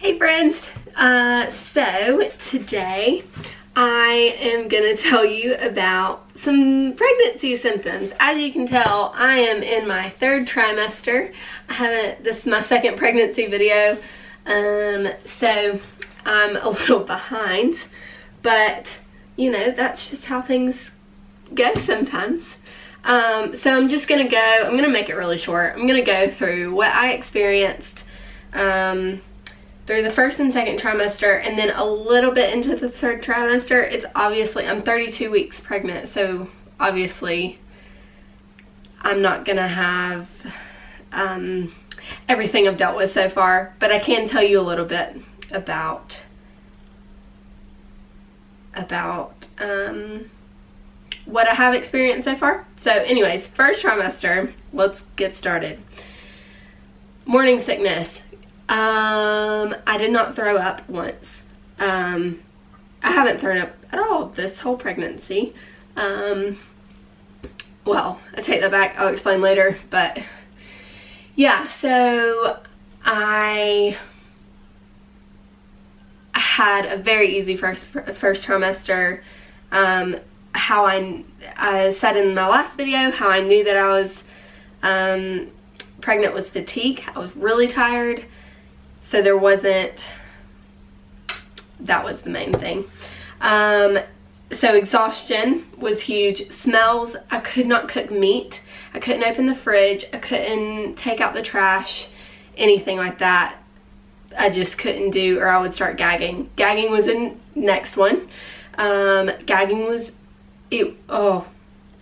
Hey friends, so today I am gonna tell you about some pregnancy symptoms. As you can tell, I am in my third trimester. This is my second pregnancy video, so I'm a little behind, but you know, that's just how things go sometimes. So I'm gonna make it really short. I'm gonna go through what I experienced through the first and second trimester, and then a little bit into the third trimester. I'm 32 weeks pregnant, so obviously I'm not gonna have everything I've dealt with so far, but I can tell you a little bit about what I have experienced so far. So anyways, first trimester, let's get started. Morning sickness. I did not throw up once. I haven't thrown up at all this whole pregnancy. Well, I take that back, I'll explain later, but yeah, so I had a very easy first trimester. How I said in my last video, how I knew that I was pregnant was fatigue. I was really tired, so that was the main thing. So exhaustion was huge. Smells, I could not cook meat. I couldn't open the fridge. I couldn't take out the trash, anything like that. I just couldn't do, or I would start gagging. Gagging was the next one. Gagging was,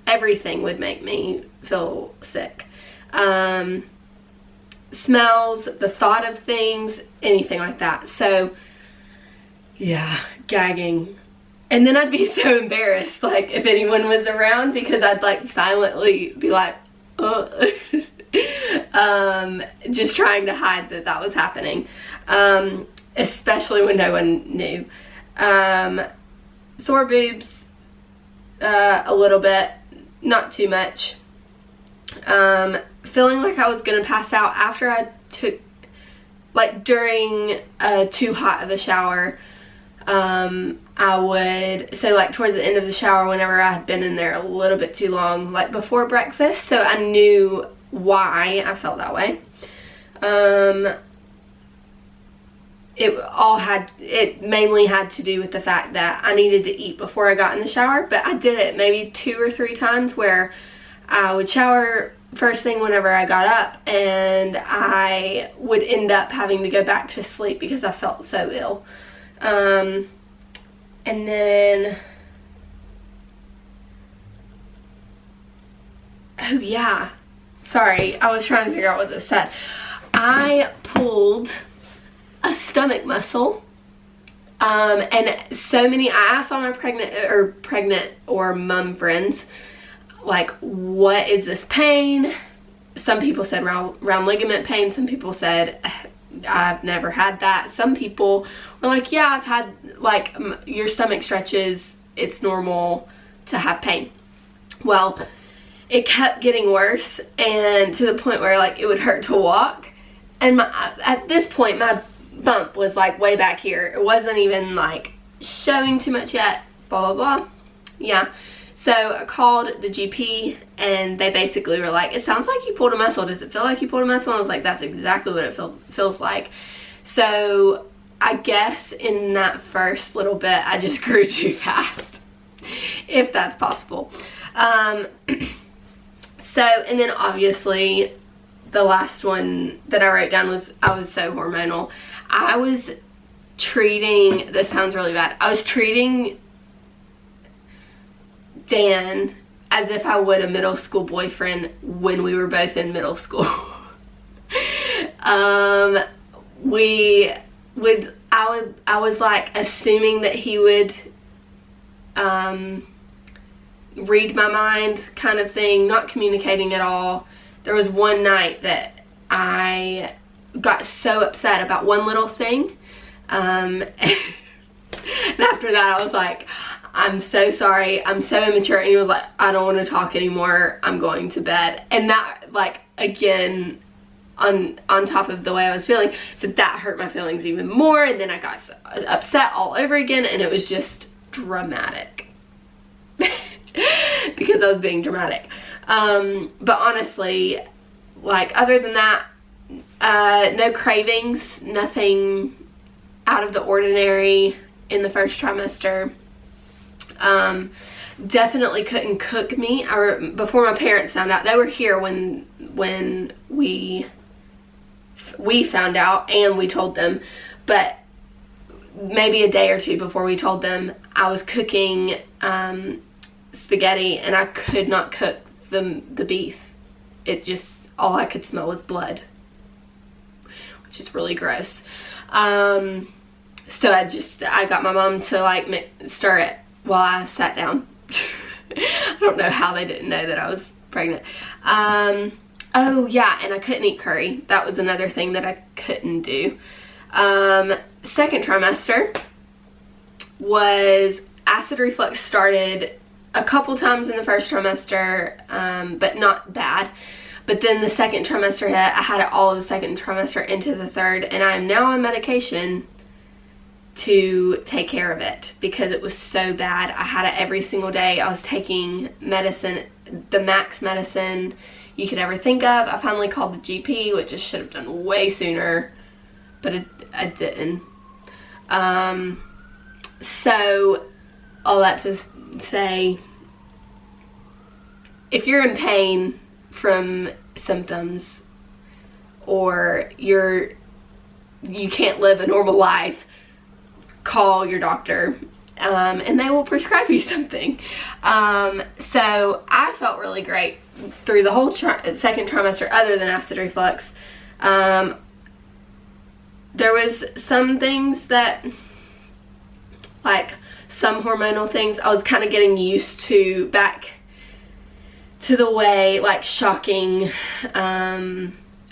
everything would make me feel sick. Smells, the thought of things, anything like that. So yeah, gagging. And then I'd be so embarrassed, like, if anyone was around, because I'd like silently be like, just trying to hide that was happening, especially when no one knew. Sore boobs, a little bit, not too much. Feeling like I was gonna pass out after I took, like, during too hot of a shower. I would, so like towards the end of the shower, whenever I had been in there a little bit too long, like before breakfast, so I knew why I felt that way. It mainly had to do with the fact that I needed to eat before I got in the shower, but I did it maybe 2 or 3 times where I would shower first thing whenever I got up, and I would end up having to go back to sleep because I felt so ill. And then, oh yeah, sorry, I was trying to figure out what this said. I pulled a stomach muscle, and I asked all my pregnant or mom friends, like, what is this pain? Some people said round ligament pain. Some people said, I've never had that. Some people were like, yeah, I've had, like, your stomach stretches, it's normal to have pain. Well, it kept getting worse, and to the point where, like, it would hurt to walk. And at this point, my bump was, like, way back here. It wasn't even, like, showing too much yet, blah, blah, blah. Yeah. So I called the GP, and they basically were like, it sounds like you pulled a muscle. Does it feel like you pulled a muscle? And I was like, that's exactly what it feels like. So I guess in that first little bit, I just grew too fast, if that's possible. And then obviously the last one that I wrote down was, I was so hormonal. I was treating, this sounds really bad, I was treating Dan as if I would a middle school boyfriend when we were both in middle school. I was like assuming that he would read my mind, kind of thing, not communicating at all. There was one night that I got so upset about one little thing, and after that I was like, I'm so sorry, I'm so immature. And he was like, I don't want to talk anymore, I'm going to bed. And that, like, again, on top of the way I was feeling. So that hurt my feelings even more, and then I got upset all over again, and it was just dramatic. Because I was being dramatic. But honestly, like, other than that, no cravings, nothing out of the ordinary in the first trimester. Definitely couldn't cook meat. Before my parents found out, they were here when we found out, and we told them, but maybe a day or two before we told them, I was cooking spaghetti, and I could not cook the beef. It just, all I could smell was blood, which is really gross. So I got my mom to like stir it while I sat down. I don't know how they didn't know that I was pregnant. Oh yeah, and I couldn't eat curry. That was another thing that I couldn't do. Second trimester was acid reflux. Started a couple times in the first trimester, but not bad. But then the second trimester hit. I had it all of the second trimester into the third, and I am now on medication to take care of it because it was so bad. I had it every single day. I was taking medicine, the max medicine you could ever think of. I finally called the GP, which I should have done way sooner, but I didn't. So all that to say, if you're in pain from symptoms, or you can't live a normal life, call your doctor, and they will prescribe you something. So I felt really great through the whole second trimester, other than acid reflux. There was some things that, like some hormonal things, I was kind of getting used to, back to the way, like, shocking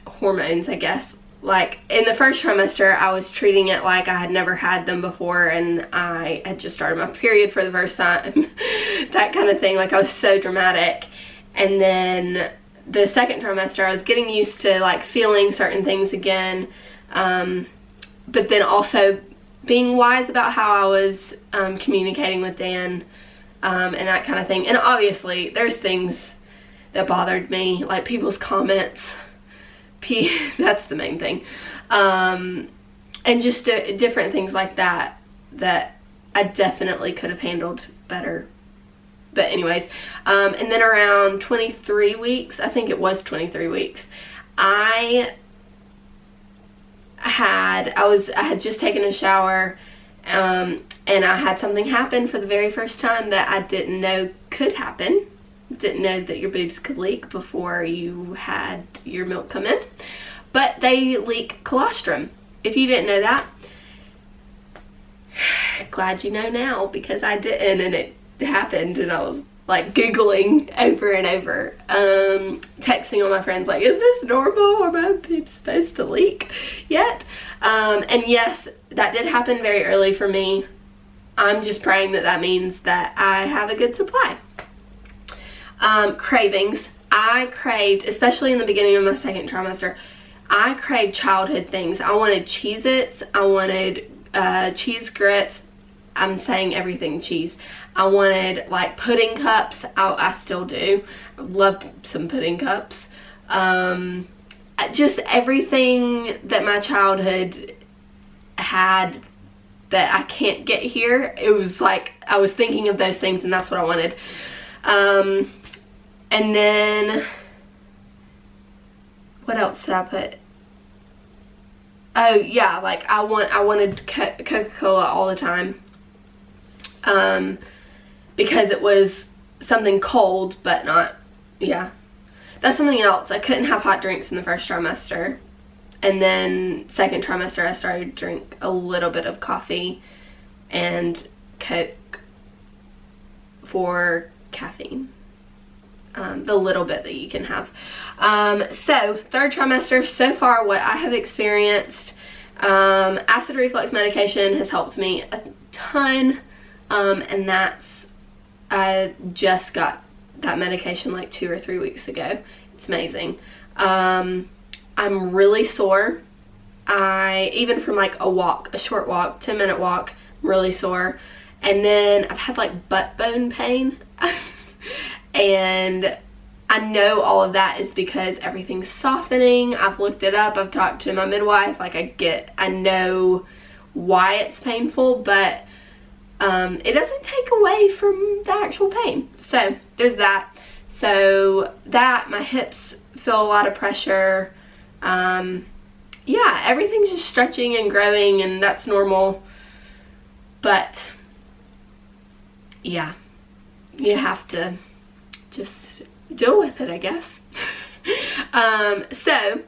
hormones, I guess. Like, in the first trimester, I was treating it like I had never had them before, and I had just started my period for the first time. That kind of thing. Like, I was so dramatic. And then the second trimester, I was getting used to, like, feeling certain things again. But then also being wise about how I was communicating with Dan, and that kind of thing. And obviously, there's things that bothered me, like people's comments. That's the main thing. And just different things like that I definitely could have handled better. But anyways, and then around 23 weeks, I think it was 23 weeks, I had just taken a shower, and I had something happen for the very first time that I didn't know could happen. Didn't know that your boobs could leak before you had your milk come in, but they leak colostrum. If you didn't know that, glad you know now, because I didn't, and it happened, and I was like Googling over and over, texting all my friends like, is this normal? Are my boobs supposed to leak yet? And yes, that did happen very early for me. I'm just praying that means that I have a good supply. Cravings. I craved, especially in the beginning of my second trimester, I craved childhood things. I wanted Cheez-Its. I wanted cheese grits. I'm saying everything cheese. I wanted, like, pudding cups. I still do. I love some pudding cups. Just everything that my childhood had that I can't get here. It was like I was thinking of those things, and that's what I wanted. And then, what else did I put? Oh yeah, like I wanted Coca-Cola all the time, because it was something cold, but not, yeah. That's something else. I couldn't have hot drinks in the first trimester, and then second trimester I started to drink a little bit of coffee and Coke for caffeine. The little bit that you can have. So third trimester, so far what I have experienced, acid reflux medication has helped me a ton, and I just got that medication like 2 or 3 weeks ago. It's amazing. I'm really sore. Even from like a short walk, 10-minute walk, I'm really sore. And then I've had like butt bone pain. And I know all of that is because everything's softening. I've looked it up. I've talked to my midwife. Like I know why it's painful, but it doesn't take away from the actual pain. So there's that. So that, my hips feel a lot of pressure. Yeah, everything's just stretching and growing, and that's normal. But yeah, you have to just deal with it, I guess. So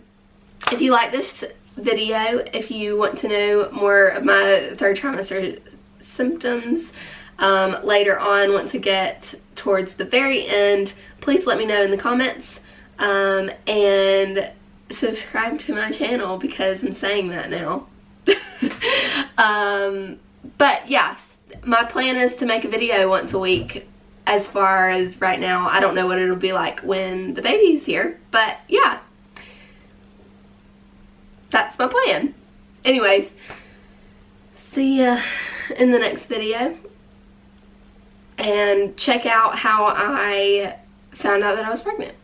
if you like this video, if you want to know more of my third trimester symptoms later on, once I get towards the very end, please let me know in the comments, and subscribe to my channel because I'm saying that now. But yeah, my plan is to make a video once a week. As far as right now, I don't know what it'll be like when the baby's here, but yeah, that's my plan. Anyways, see ya in the next video, and check out how I found out that I was pregnant.